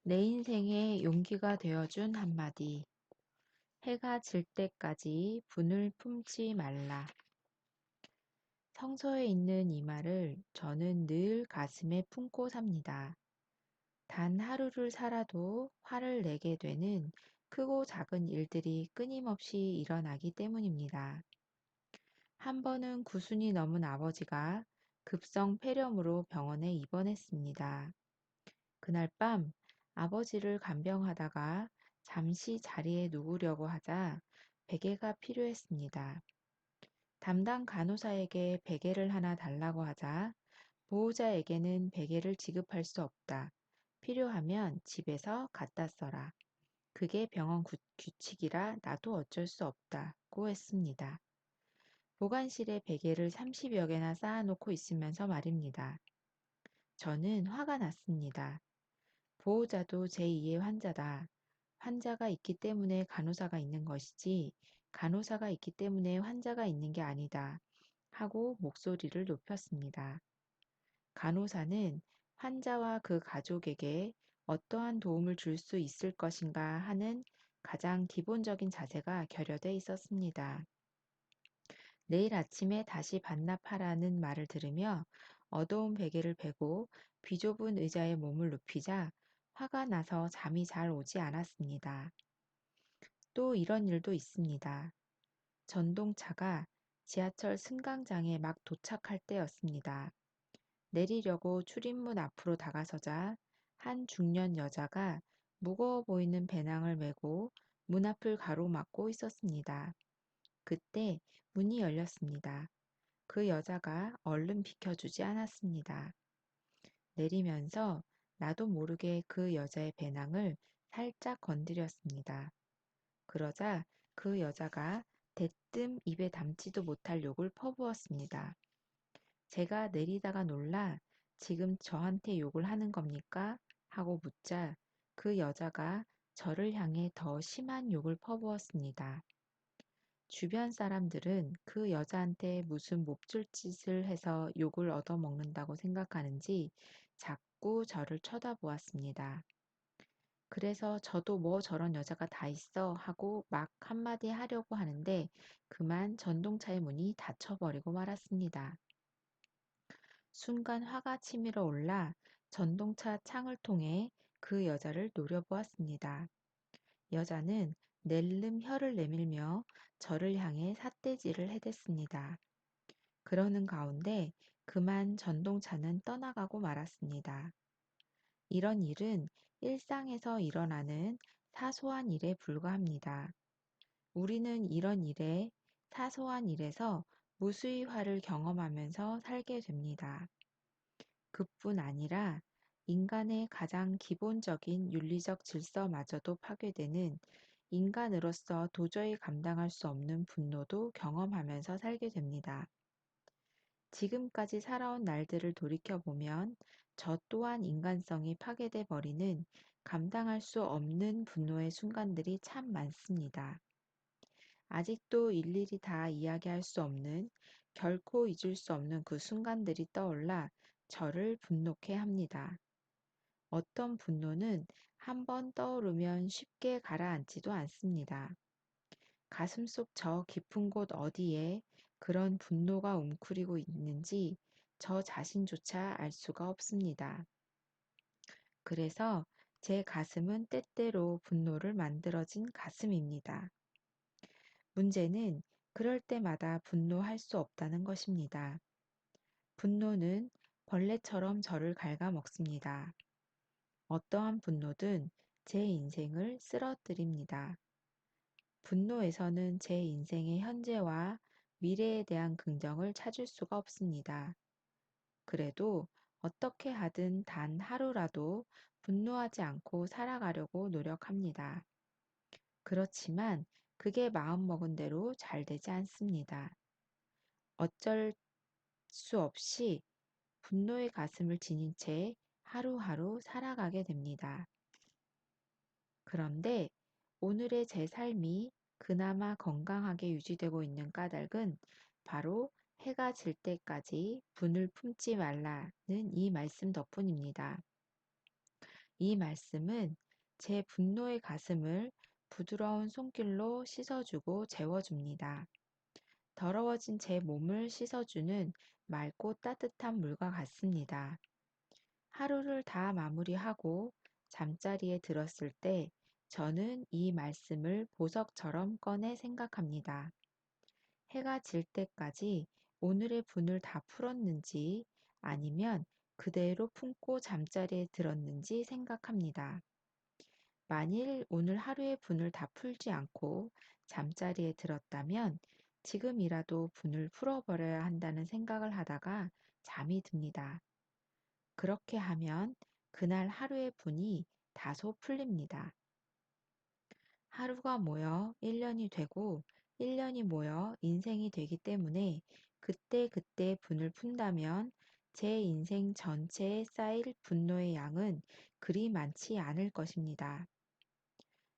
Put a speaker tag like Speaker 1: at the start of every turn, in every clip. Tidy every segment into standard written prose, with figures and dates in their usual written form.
Speaker 1: 내 인생에 용기가 되어준 한마디. 해가 질 때까지 분을 품지 말라. 성서에 있는 이 말을 저는 늘 가슴에 품고 삽니다. 단 하루를 살아도 화를 내게 되는 크고 작은 일들이 끊임없이 일어나기 때문입니다. 한 번은 구순이 넘은 아버지가 급성 폐렴으로 병원에 입원했습니다. 그날 밤 아버지를 간병하다가 잠시 자리에 누우려고 하자 베개가 필요했습니다. 담당 간호사에게 베개를 하나 달라고 하자 보호자에게는 베개를 지급할 수 없다. 필요하면 집에서 갖다 써라. 그게 병원 규칙이라 나도 어쩔 수 없다고 했습니다. 보관실에 베개를 30여 개나 쌓아놓고 있으면서 말입니다. 저는 화가 났습니다. 보호자도 제2의 환자다. 환자가 있기 때문에 간호사가 있는 것이지 간호사가 있기 때문에 환자가 있는 게 아니다. 하고 목소리를 높였습니다. 간호사는 환자와 그 가족에게 어떠한 도움을 줄 수 있을 것인가 하는 가장 기본적인 자세가 결여돼 있었습니다. 내일 아침에 다시 반납하라는 말을 들으며 어두운 베개를 베고 비좁은 의자에 몸을 눕히자 화가 나서 잠이 잘 오지 않았습니다. 또 이런 일도 있습니다. 전동차가 지하철 승강장에 막 도착할 때였습니다. 내리려고 출입문 앞으로 다가서자 한 중년 여자가 무거워 보이는 배낭을 메고 문 앞을 가로막고 있었습니다. 그때 문이 열렸습니다. 그 여자가 얼른 비켜주지 않았습니다. 내리면서 나도 모르게 그 여자의 배낭을 살짝 건드렸습니다. 그러자 그 여자가 대뜸 입에 담지도 못할 욕을 퍼부었습니다. 제가 내리다가 놀라 지금 저한테 욕을 하는 겁니까? 하고 묻자 그 여자가 저를 향해 더 심한 욕을 퍼부었습니다. 주변 사람들은 그 여자한테 무슨 몹쓸 짓을 해서 욕을 얻어먹는다고 생각하는지 자꾸 저를 쳐다보았습니다. 그래서 저도 뭐 저런 여자가 다 있어 하고 막 한마디 하려고 하는데 그만 전동차의 문이 닫혀버리고 말았습니다. 순간 화가 치밀어 올라 전동차 창을 통해 그 여자를 노려보았습니다. 여자는 낼름 혀를 내밀며 저를 향해 삿대질을 해댔습니다. 그러는 가운데 그만 전동차는 떠나가고 말았습니다. 이런 일은 일상에서 일어나는 사소한 일에 불과합니다. 우리는 이런 일에 사소한 일에서 무수히 화를 경험하면서 살게 됩니다. 그뿐 아니라 인간의 가장 기본적인 윤리적 질서마저도 파괴되는 인간으로서 도저히 감당할 수 없는 분노도 경험하면서 살게 됩니다. 지금까지 살아온 날들을 돌이켜보면 저 또한 인간성이 파괴돼 버리는 감당할 수 없는 분노의 순간들이 참 많습니다. 아직도 일일이 다 이야기할 수 없는, 결코 잊을 수 없는 그 순간들이 떠올라 저를 분노케 합니다. 어떤 분노는 한번 떠오르면 쉽게 가라앉지도 않습니다. 가슴속 저 깊은 곳 어디에 그런 분노가 웅크리고 있는지 저 자신조차 알 수가 없습니다. 그래서 제 가슴은 때때로 분노를 만들어진 가슴입니다. 문제는 그럴 때마다 분노할 수 없다는 것입니다. 분노는 벌레처럼 저를 갉아먹습니다. 어떠한 분노든 제 인생을 쓰러뜨립니다. 분노에서는 제 인생의 현재와 미래에 대한 긍정을 찾을 수가 없습니다. 그래도 어떻게 하든 단 하루라도 분노하지 않고 살아가려고 노력합니다. 그렇지만 그게 마음먹은 대로 잘 되지 않습니다. 어쩔 수 없이 분노의 가슴을 지닌 채 하루하루 살아가게 됩니다. 그런데 오늘의 제 삶이 그나마 건강하게 유지되고 있는 까닭은 바로 해가 질 때까지 분을 품지 말라는 이 말씀 덕분입니다. 이 말씀은 제 분노의 가슴을 부드러운 손길로 씻어주고 재워줍니다. 더러워진 제 몸을 씻어주는 맑고 따뜻한 물과 같습니다. 하루를 다 마무리하고 잠자리에 들었을 때 저는 이 말씀을 보석처럼 꺼내 생각합니다. 해가 질 때까지 오늘의 분을 다 풀었는지 아니면 그대로 품고 잠자리에 들었는지 생각합니다. 만일 오늘 하루의 분을 다 풀지 않고 잠자리에 들었다면 지금이라도 분을 풀어버려야 한다는 생각을 하다가 잠이 듭니다. 그렇게 하면 그날 하루의 분이 다소 풀립니다. 하루가 모여 1년이 되고 1년이 모여 인생이 되기 때문에 그때그때 분을 푼다면 제 인생 전체에 쌓일 분노의 양은 그리 많지 않을 것입니다.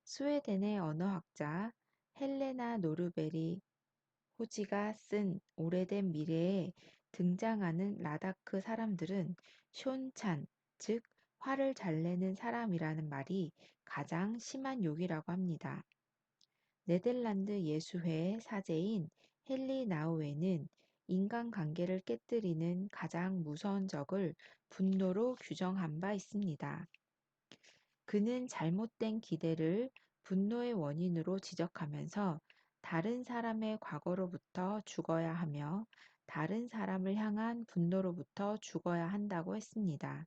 Speaker 1: 스웨덴의 언어학자 헬레나 노르베리 호지가 쓴 오래된 미래에 등장하는 라다크 사람들은 숀찬, 즉 화를 잘 내는 사람이라는 말이 가장 심한 욕이라고 합니다. 네덜란드 예수회의 사제인 헨리 나우에는 인간관계를 깨뜨리는 가장 무서운 적을 분노로 규정한 바 있습니다. 그는 잘못된 기대를 분노의 원인으로 지적하면서 다른 사람의 과거로부터 죽어야 하며 다른 사람을 향한 분노로부터 죽어야 한다고 했습니다.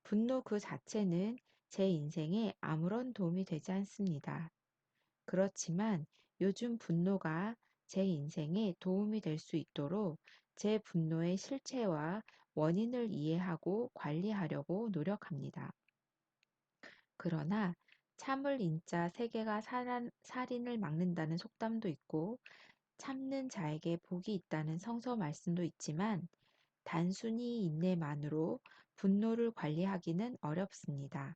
Speaker 1: 분노 그 자체는 제 인생에 아무런 도움이 되지 않습니다. 그렇지만 요즘 분노가 제 인생에 도움이 될 수 있도록 제 분노의 실체와 원인을 이해하고 관리하려고 노력합니다. 그러나 참을 인자 세계가 살인을 막는다는 속담도 있고 참는 자에게 복이 있다는 성서 말씀도 있지만 단순히 인내만으로 분노를 관리하기는 어렵습니다.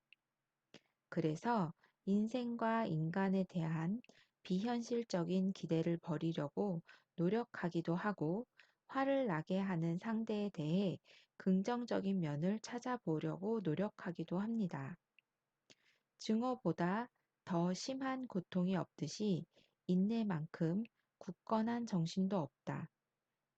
Speaker 1: 그래서 인생과 인간에 대한 비현실적인 기대를 버리려고 노력하기도 하고 화를 나게 하는 상대에 대해 긍정적인 면을 찾아보려고 노력하기도 합니다. 증오보다 더 심한 고통이 없듯이 인내만큼 굳건한 정신도 없다.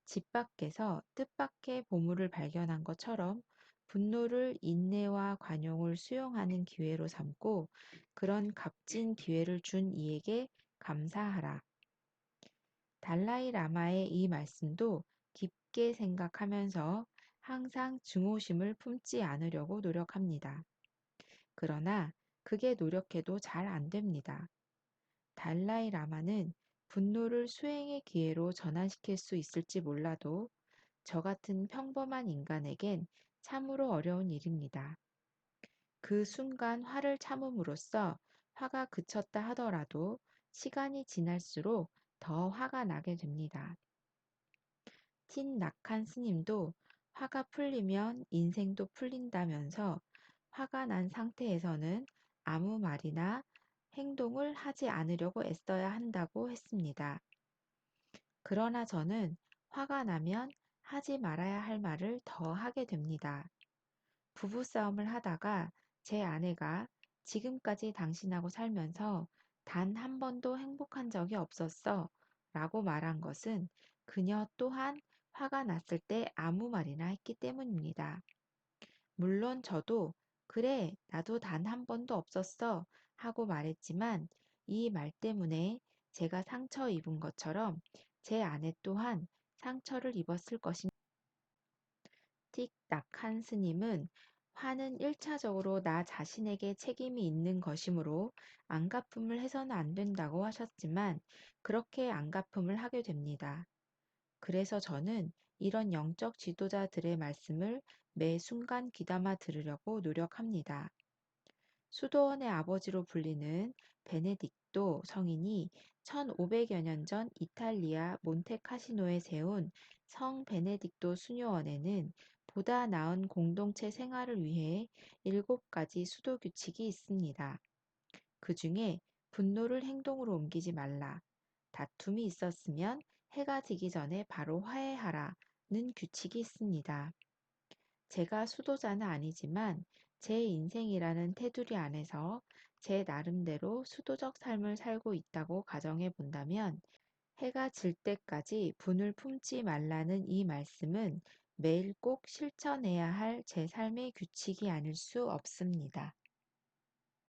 Speaker 1: 집 밖에서 뜻밖의 보물을 발견한 것처럼 분노를 인내와 관용을 수용하는 기회로 삼고 그런 값진 기회를 준 이에게 감사하라. 달라이 라마의 이 말씀도 깊게 생각하면서 항상 증오심을 품지 않으려고 노력합니다. 그러나 그게 노력해도 잘 안 됩니다. 달라이 라마는 분노를 수행의 기회로 전환시킬 수 있을지 몰라도 저 같은 평범한 인간에겐 참으로 어려운 일입니다. 그 순간 화를 참음으로써 화가 그쳤다 하더라도 시간이 지날수록 더 화가 나게 됩니다. 틴 낙한 스님도 화가 풀리면 인생도 풀린다면서 화가 난 상태에서는 아무 말이나 행동을 하지 않으려고 애써야 한다고 했습니다. 그러나 저는 화가 나면 하지 말아야 할 말을 더 하게 됩니다. 부부싸움을 하다가 제 아내가 지금까지 당신하고 살면서 단 한 번도 행복한 적이 없었어 라고 말한 것은 그녀 또한 화가 났을 때 아무 말이나 했기 때문입니다. 물론 저도 그래, 나도 단 한 번도 없었어 하고 말했지만 이 말 때문에 제가 상처 입은 것처럼 제 아내 또한 상처를 입었을 것입니다. 틱 낙한 스님은 화는 일차적으로 나 자신에게 책임이 있는 것이므로 안갚음을 해서는 안 된다고 하셨지만 그렇게 안갚음을 하게 됩니다. 그래서 저는 이런 영적 지도자들의 말씀을 매 순간 귀담아 들으려고 노력합니다. 수도원의 아버지로 불리는 베네딕토 성인이 1500여 년 전 이탈리아 몬테카시노에 세운 성 베네딕토 수녀원에는 보다 나은 공동체 생활을 위해 7가지 수도 규칙이 있습니다. 그 중에 분노를 행동으로 옮기지 말라. 다툼이 있었으면 해가 지기 전에 바로 화해하라는 규칙이 있습니다. 제가 수도자는 아니지만 제 인생이라는 테두리 안에서 제 나름대로 수도적 삶을 살고 있다고 가정해 본다면 해가 질 때까지 분을 품지 말라는 이 말씀은 매일 꼭 실천해야 할 제 삶의 규칙이 아닐 수 없습니다.